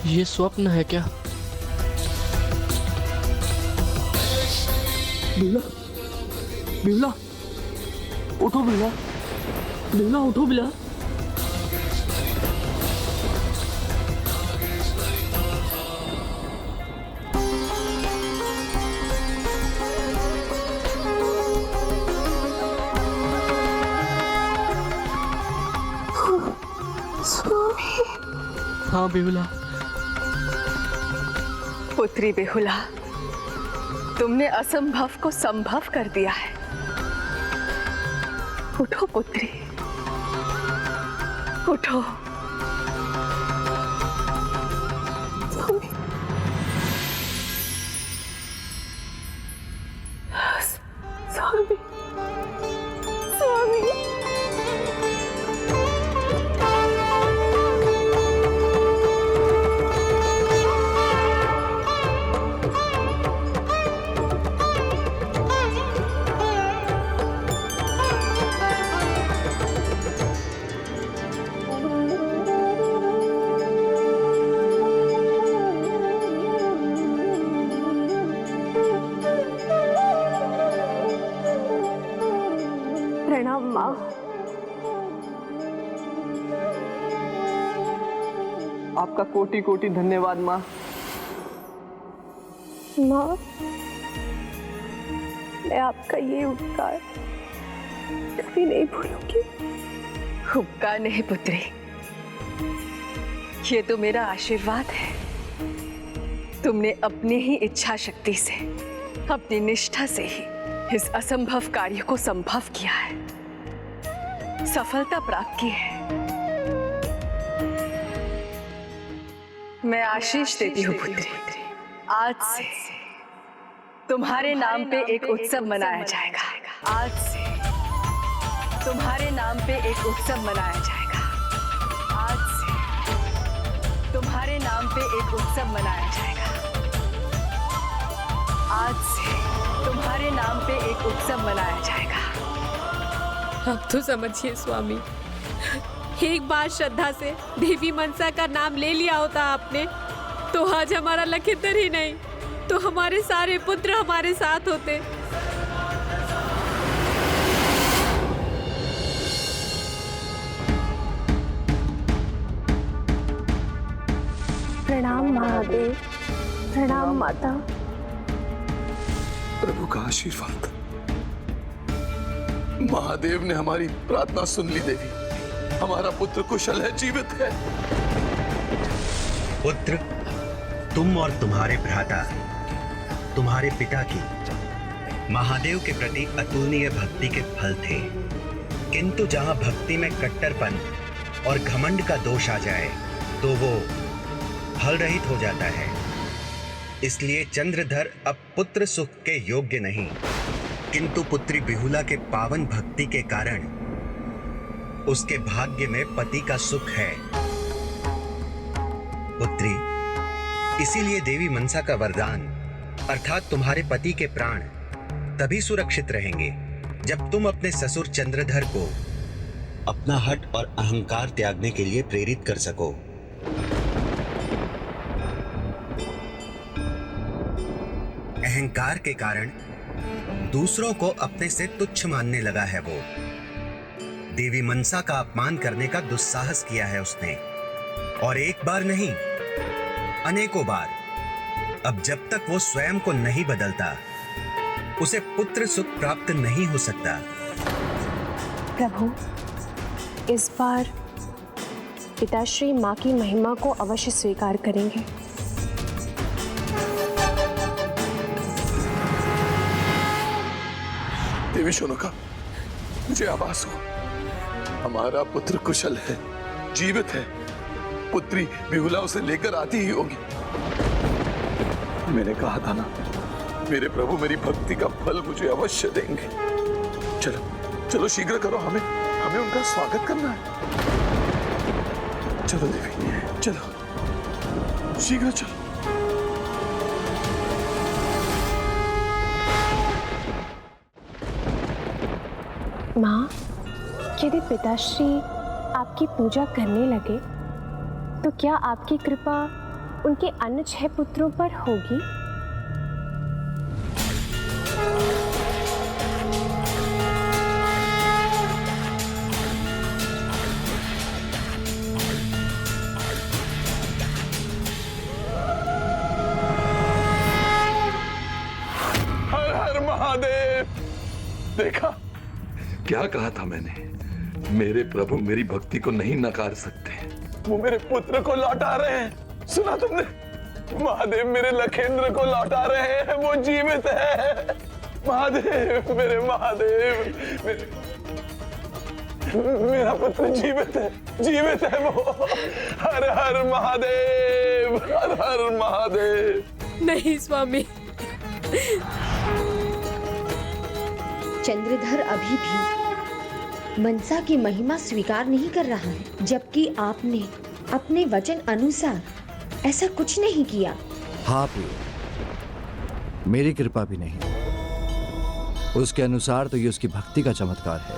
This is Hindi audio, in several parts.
ये स्वप्न है क्या? बिमला, बिमला, उठो बिमला, बिमला उठो बिमला। हाँ बेहुला। पुत्री बेहुला, तुमने असंभव को संभव कर दिया है। उठो पुत्री, उठो। स्वामी, स्वामी, प्रणाम माँ। आपका कोटि कोटि धन्यवाद माँ। माँ, मैं आपका ये उपकार कभी नहीं भूलूंगी। उपकार नहीं पुत्री, ये तो मेरा आशीर्वाद है। तुमने अपनी ही इच्छा शक्ति से, अपनी निष्ठा से ही इस असंभव कार्य को संभव किया है, सफलता प्राप्त की है। मैं आशीष देती हूँ पुत्री। आज से तुम्हारे नाम पे एक उत्सव मनाया जाएगा। आज से तुम्हारे नाम पे एक उत्सव मनाया जाएगा। आज से तुम्हारे नाम पे एक उत्सव मनाया जाएगा। आज से तुम्हारे नाम पे एक उत्सव मनाया जाएगा। अब तो समझिए स्वामी, एक बार श्रद्धा से देवी मनसा का नाम ले लिया होता आपने, तो आज हमारा लखीधर ही नहीं तो हमारे सारे पुत्र हमारे साथ होते। प्रणाम महादेव, प्रणाम माता। प्रभु का आशीर्वाद। महादेव ने हमारी प्रार्थना सुन ली देवी। हमारा पुत्र कुशल है, जीवित है। पुत्र, तुम और तुम्हारे भ्राता तुम्हारे पिता की महादेव के प्रति अतुलनीय भक्ति के फल थे। किंतु जहां भक्ति में कट्टरपन और घमंड का दोष आ जाए तो वो फल रहित हो जाता है। इसलिए चंद्रधर अब पुत्र सुख के योग्य नहीं, किंतु पुत्री बिहुला के पावन भक्ति के कारण उसके भाग्य में पति का सुख है। पुत्री, इसीलिए देवी मनसा का वरदान अर्थात तुम्हारे पति के प्राण तभी सुरक्षित रहेंगे जब तुम अपने ससुर चंद्रधर को अपना हठ और अहंकार त्यागने के लिए प्रेरित कर सको। अहंकार के कारण दूसरों को अपने से तुच्छ मानने लगा है वो। देवी मनसा का अपमान करने का दुस्साहस किया है उसने, और एक बार नहीं अनेकों बार। अब जब तक वो स्वयं को नहीं बदलता उसे पुत्र सुख प्राप्त नहीं हो सकता। प्रभु, इस बार पिताश्री माँ की महिमा को अवश्य स्वीकार करेंगे। देवी शोनका, मुझे आभास हो हमारा पुत्र कुशल है, जीवित है। पुत्री बिहुला उसे लेकर आती ही होगी। मैंने कहा था ना, मेरे प्रभु मेरी भक्ति का फल मुझे अवश्य देंगे। चलो चलो शीघ्र करो, हमें उनका स्वागत करना है। चलो देवी, चलो शीघ्र चलो। माँ, यदि पिताश्री आपकी पूजा करने लगे तो क्या आपकी कृपा उनके अन्य 6 पुत्रों पर होगी? हर हर महादेव। देखा क्या कहा था मैंने, मेरे प्रभु मेरी भक्ति को नहीं नकार सकते। वो मेरे पुत्र को लौटा रहे हैं, सुना तुमने? महादेव मेरे लखेंद्र को लौटा रहे हैं, वो जीवित है। महादेव, मेरे महादेव, मेरा पुत्र जीवित है, जीवित है वो। हर हर महादेव, हर हर महादेव। नहीं स्वामी, चंद्रधर अभी भी मनसा की महिमा स्वीकार नहीं कर रहा है, जबकि आपने अपने वचन अनुसार ऐसा कुछ नहीं किया। हाँ प्रिय, मेरी कृपा भी नहीं, उसके अनुसार तो ये उसकी भक्ति का चमत्कार है।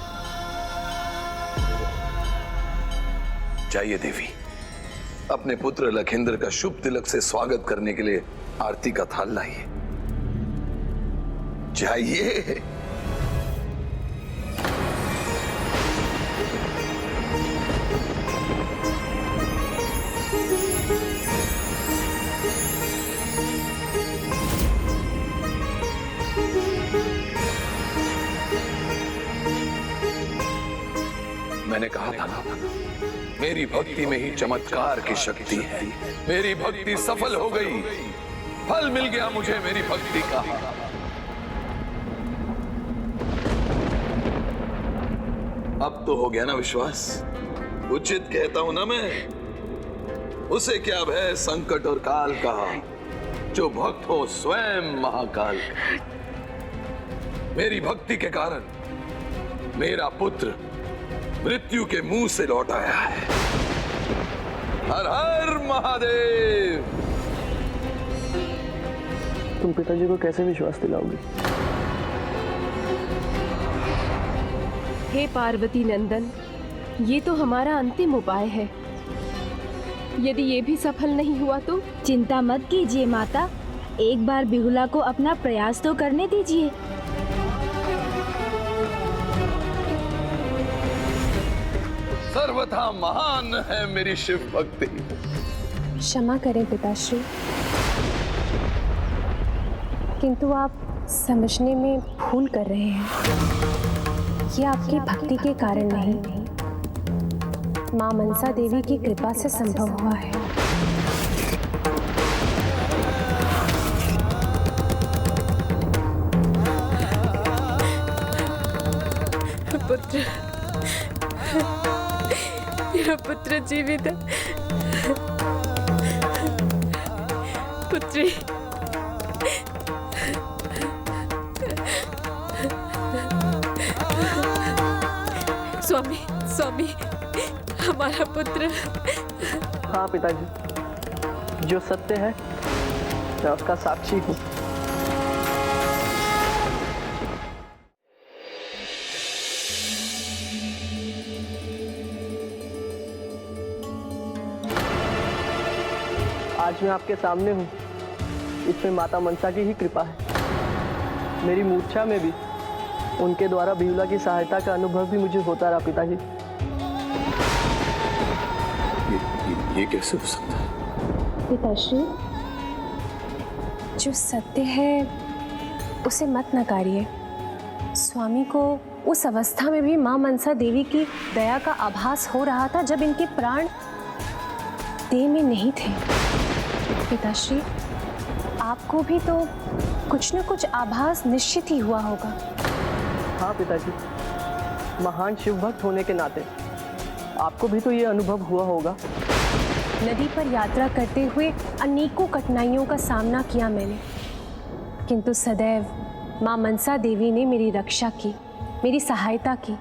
जाइए देवी, अपने पुत्र लखेंद्र का शुभ तिलक से स्वागत करने के लिए आरती का थाल लाइए। जाइए। मैंने कहा था ना, मेरी भक्ति में ही चमत्कार की शक्ति है। मेरी भक्ति सफल हो गई, फल मिल गया मुझे मेरी भक्ति का। अब तो हो गया ना विश्वास? उचित कहता हूं ना मैं। उसे क्या भय संकट और काल का, जो भक्त हो स्वयं महाकाल का। मेरी भक्ति के कारण मेरा पुत्र मृत्यु के मुंह से लौट आया है। हर हर महादेव। तुम पिताजी को कैसे विश्वास दिलाओगे? हे पार्वती नंदन, ये तो हमारा अंतिम उपाय है। यदि ये भी सफल नहीं हुआ तो? चिंता मत कीजिए माता, एक बार बिहुला को अपना प्रयास तो करने दीजिए। सर्वथा महान है मेरी शिव भक्ति। क्षमा करें पिताश्री, किंतु आप समझने में भूल कर रहे हैं। ये आपकी भक्ति के कारण नहीं, मां मनसा देवी की कृपा से संभव हुआ है। पुत्र, मेरा पुत्र जीवित है। पुत्री, स्वामी, स्वामी, हमारा पुत्र। हाँ पिताजी, जो सत्य है मैं उसका साक्षी हूँ। आज मैं आपके सामने हूँ, इसमें माता मनसा की ही कृपा है। मेरी मूर्छा में भी उनके द्वारा बिहुला की सहायता का अनुभव भी मुझे होता रहा पिताजी। ये कैसे हो सकता है? पिताश्री, जो सत्य है उसे मत नकारिए। स्वामी को उस अवस्था में भी मां मनसा देवी की दया का आभास हो रहा था जब इनके प्राण देह में नहीं थे। पिताश्री, आपको भी तो कुछ न कुछ आभास निश्चित ही हुआ होगा। हाँ पिताजी, महान शिव भक्त होने के नाते आपको भी तो ये अनुभव हुआ होगा। नदी पर यात्रा करते हुए अनेकों कठिनाइयों का सामना किया मैंने, किंतु सदैव मां मनसा देवी ने मेरी रक्षा की, मेरी सहायता की।